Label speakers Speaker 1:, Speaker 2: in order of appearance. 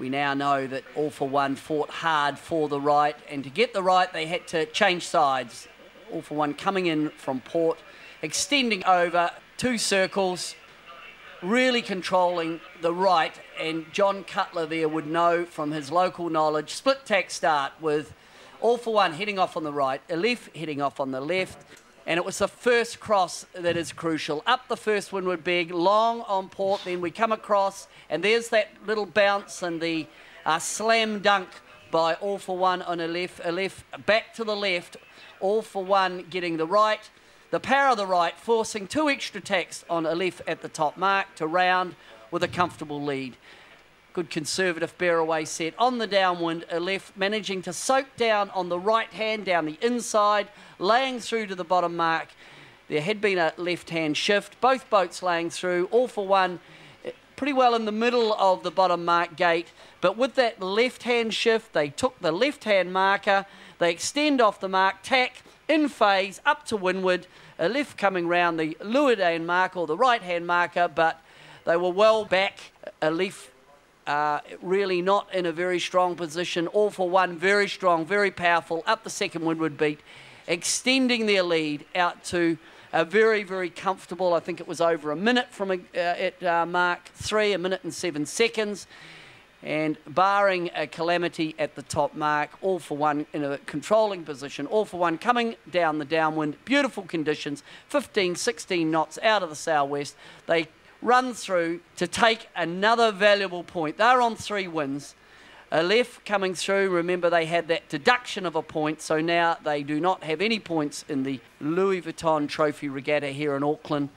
Speaker 1: We now know that All For One fought hard for the right, and to get the right they had to change sides. All For One coming in from port, extending over 2 circles, really controlling the right, and John Cutler there would know from his local knowledge. Split tack start with All For One heading off on the right, Aleph heading off on the left, and it was the first cross that is crucial. Up the first windward beg, long on port, then we come across, and there's that little bounce and the slam dunk by All For One on Aleph. Aleph back to the left, All For One getting the right. The power of the right forcing 2 extra tacks on Aleph at the top mark to round with a comfortable lead. Good conservative bear away set on the downwind. Aleph managing to soak down on the right hand, down the inside, laying through to the bottom mark. There had been a left hand shift, both boats laying through. All For One pretty well in the middle of the bottom mark gate, but with that left hand shift they took the left hand marker, they extend off the mark, tack in phase up to windward. Aleph coming round the leeward hand marker or the right hand marker, but they were well back. Aleph really not in a very strong position. All For One very strong, very powerful, up the second windward beat, extending their lead out to a very, very comfortable, I think it was over a minute from at mark 3, 1 minute and 7 seconds. And barring a calamity at the top mark, All For One in a controlling position. All For One coming down the downwind, beautiful conditions, 15, 16 knots out of the southwest. They run through to take another valuable point. They're on 3 wins. Aleph coming through, remember they had that deduction of a point, so now they do not have any points in the Louis Vuitton Trophy Regatta here in Auckland.